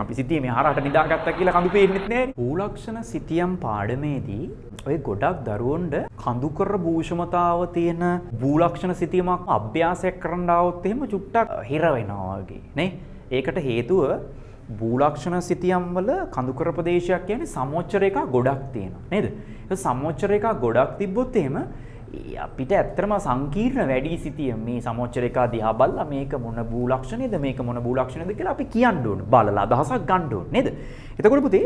අපි සිතියමේ හරහට නිදාගත්තා කියලා කඳු පේන්නෙත් නෑනේ. භූලක්ෂණ සිතියම් පාඩමේදී ඔය ගොඩක් දරුවන්ට කඳු කර භූෂමතාව තියෙන භූලක්ෂණ සිතියමක් අභ්‍යාසයක් කරන්න આવොත් එහෙම චුට්ටක් හිර වෙනවා වගේ නේ. ඒකට හේතුව භූලක්ෂණ සිතියම් වල කඳු කර ප්‍රදේශයක් කියන්නේ සමෝච්ච රේඛා ගොඩක් තියෙනවා නේද? ඒ සමෝච්ච රේඛා ගොඩක් තිබ්බොත් එහෙම අපිට ඇත්තටම සංකීර්ණ වැඩි සිතිය මේ සමෝච්ච රේඛා දිහා බලලා මේක මොන භූලක්ෂණයද මේක මොන භූලක්ෂණයද කියලා අපි කියන්න ඕන. බලලා අදහසක් ගන්න ඕන නේද? එතකොට පුතේ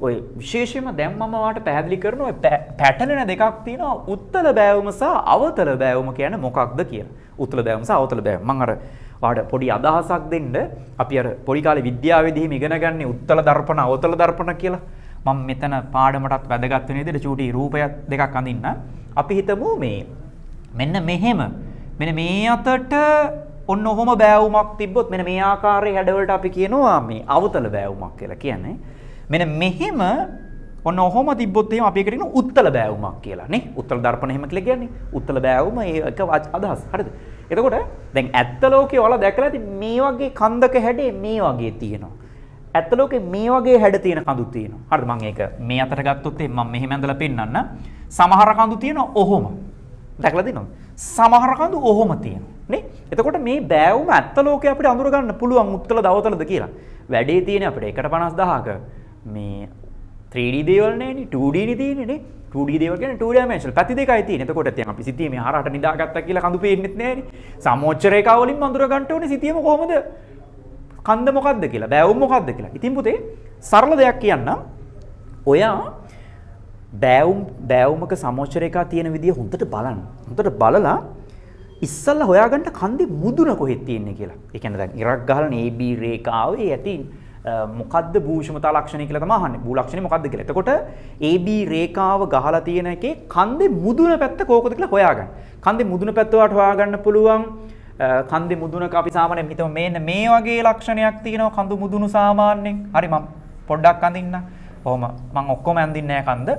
ඔය විශේෂයෙන්ම දැන් මම ඔයාලට පැහැදිලි කරන ඔය පැටර්න් දෙකක් තියෙනවා උත්තල බෑවුම සහ අවතල බෑවුම කියන්නේ මොකක්ද කියලා. උත්තල බෑවුම සහ අවතල බෑවුම. මම අර ඔයාලට පොඩි අදහසක් දෙන්න අපි අර පොඩි කාලේ විද්‍යාවේදී හිම ඉගෙන ගන්නේ උත්තල දර්පණ අවතල දර්පණ කියලා. මම මෙතන පාඩමටත් වැදගත් වෙන විදිහට චූටි රූපයක් දෙකක් අඳින්න. අපි හිතමු මේ මෙන්න මෙහෙම මෙන්න මේ අතට ඔන්න ඔහොම බෑවුමක් තිබ්බොත් මෙන්න මේ ආකාරයේ හැඩවලට අපි කියනවා මේ අවතල බෑවුමක් කියලා කියන්නේ. මෙන්න මෙහෙම ඔන්න ඔහොම තිබ්බොත් එහෙම අපි ඒකට කියනවා උත්තල බෑවුමක් කියලා නේ. උත්තල දර්පණ එහෙම කියලා කියන්නේ. උත්තල බෑවුම ඒක අදහස්. හරිද? එතකොට දැන් ඇත්ත ලෝකේ ඔයාලා දැකලා ඇති මේ වගේ කන්දක හැඩේ මේ වගේ තියෙනවා. ඇත්ත ලෝකේ මේ වගේ හැඩ තියෙන කඳු තියෙනවා. හරිද? මම ඒක මේ අතට ගත්තොත් මම මෙහෙම ඇඳලා පෙන්නන්න. සමහර කඳු තියෙනවා ඔහොම. දැකලා දිනවද? සමහර කඳු ඔහොම තියෙනවා. නේ? එතකොට මේ බෑවුම ඇත්ත ලෝකේ අපිට අඳුර ගන්න පුළුවන් උත්තල දවතලද කියලා. වැඩේ තියෙන අපිට 1.50000ක මේ 3D දේවල් නෑනේ 2D නේ තියෙන්නේ නේ. 2D දේවල් කියන්නේ 2 dimensional පැති දෙකයි තියෙන්නේ. එතකොට දැන් අපි සිතියමේ හරහට නිදාගත්තා කියලා කඳු පේන්නෙත් නෑනේ. සමෝච්ච රේඛා වලින් අඳුර ගන්න ඕනේ සිතියම කොහොමද? කන්ද මොකද්ද කියලා බෑවුම් මොකද්ද කියලා. ඉතින් පුතේ සරල දෙයක් කියන්නම්. ඔයා බෑවුමක සමෝච්ච රේඛා තියෙන විදිය හොඳට බලන්න. හොඳට බලලා ඉස්සල්ලා හොයාගන්න කන්දේ මුදුන කොහෙද තියෙන්නේ කියලා. ඒ කියන්නේ දැන් ඉරක් ගහලා AB රේඛාවේ ඇති මොකද්ද භූෂමතා ලක්ෂණය කියලා තමයි අහන්නේ. භූ ලක්ෂණය මොකද්ද කියලා. එතකොට AB රේඛාව ගහලා තියෙන එකේ කන්දේ මුදුන පැත්ත කොහොමද කියලා හොයාගන්න. කන්දේ මුදුන පැත්ත වාට හොයාගන්න පුළුවන්. කන්දේ මුදුනක අපි සාමාන්‍යයෙන් හිතමු මේ වගේ ලක්ෂණයක් තියෙනවා කඳු මුදුන සාමාන්‍යයෙන්. හරි මම පොඩ්ඩක් අඳින්න. කොහොම මම ඔක්කොම අඳින්නේ නැහැ කන්ද.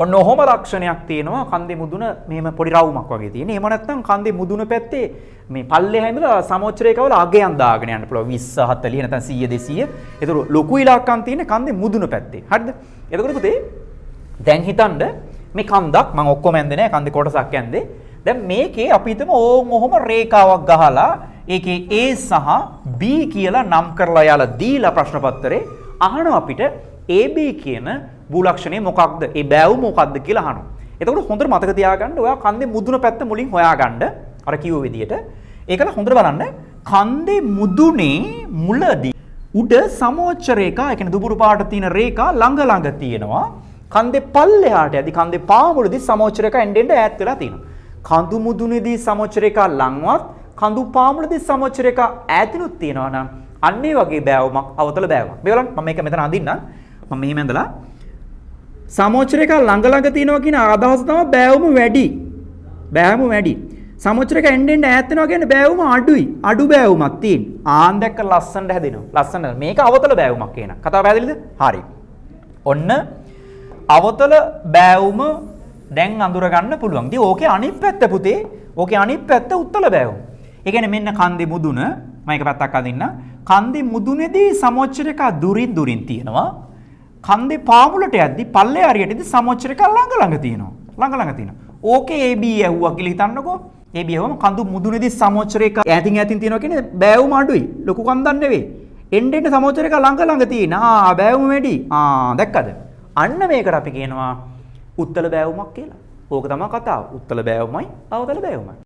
ඔන්න ඔහොම ලක්ෂණයක් තියෙනවා කන්දේ මුදුන මෙහෙම පොඩි රවුමක් වගේ තියෙන. එහෙම නැත්නම් කන්දේ මුදුන පැත්තේ මේ පල්ලෙහා ඉඳලා සමෝච්ච රේඛාවල අගයන් දාගෙන යන්න පුළුවන් 20 40 නැත්නම් 100 200. ඒතර ලොකු ඉලක්කම් තියෙන කන්දේ මුදුන පැත්තේ. හරිද? එතකොට පුතේ දැන් හිතන්න මේ කන්දක් මම ඔක්කොම ඇඳේ නැහැ කන්දේ කොටසක් ඇඳේ. දැන් මේකේ අපි හිතමු ඔහොම රේඛාවක් ගහලා ඒකේ A සහ B කියලා නම් කරලා යාලා දීලා ප්‍රශ්න පත්‍රේ අහනවා අපිට AB කියන භූලක්ෂණය මොකක්ද? ඒ බෑවුම මොකක්ද කියලා අහනවා. එතකොට හොඳට මතක තියාගන්න ඔයා කන්දේ මුදුන පැත්ත මුලින් හොයාගන්න අර කිව්ව විදියට. ඒකල හොඳට බලන්න කන්දේ මුදුනේ මුලදී උඩ සමෝච්ච රේඛා, ඒ කියන්නේ දුබුරු පාට තියෙන රේඛා ළඟ තියෙනවා. කන්දේ පල්ලෙහාට යදි කන්දේ පාමුලදී සමෝච්ච රේඛා එන්න ඈත් වෙලා තියෙනවා. කඳු මුදුනේදී සමෝච්ච රේඛා ලංවත් කඳු පාමුලදී සමෝච්ච රේඛා ඈතිනුත් තියෙනවා නම් අන්න ඒ වගේ බෑවුමක් අවතල බෑවුමක්. මේ බලන්න මම මේක මෙතන අඳින්නම්. මම මෙහෙම ඇඳලා සමෝච්ච රේඛා ළඟ තියෙනවා කියන අදහස තමයි බෑවුම වැඩි. බෑවුම වැඩි. සමෝච්ච රේඛා එන්න ඈත් වෙනවා කියන්නේ බෑවුම අඩුයි. අඩු බෑවුමක් තියෙන. ආන් දැක්ක ලස්සනට හැදෙනවා. ලස්සනට. මේක අවතල බෑවුමක් කියන. කතාව පැහැදිලිද? හරි. ඔන්න අවතල බෑවුම දැන් අඳුර ගන්න පුළුවන්. ඉතින් ඕකේ අනිත් පැත්ත පුතේ, ඕකේ අනිත් පැත්ත උත්තල බෑවුම. ඒ කියන්නේ මෙන්න කන්දේ මුදුන, මම එක පැත්තක් අදින්න. කන්දේ මුදුනේදී සමෝච්ච රේඛා දුරින් තියෙනවා. කන්දේ පාමුලට යද්දි පල්ලේ හරියටදී සමෝච්ච රේඛා ළඟ තියෙනවා. ළඟ තියෙනවා. ඕකේ AB ඇහුවා කියලා හිතන්නකෝ. AB ඇහුවම කඳු මුදුනේදී සමෝච්ච රේඛා ඈතින් තියෙනවා කියන්නේ බෑවුම අඩුයි. ලොකු කන්දක් නෙවෙයි. එන්න සමෝච්ච රේඛා ළඟ තියෙන. බෑවුම වැඩි. දැක්කද? අන්න මේකට අපි කියනවා උත්තල බෑවුමක් කියලා. ඕක තමයි කතාව. උත්තල බෑවුමයි අවතල බෑවුමයි.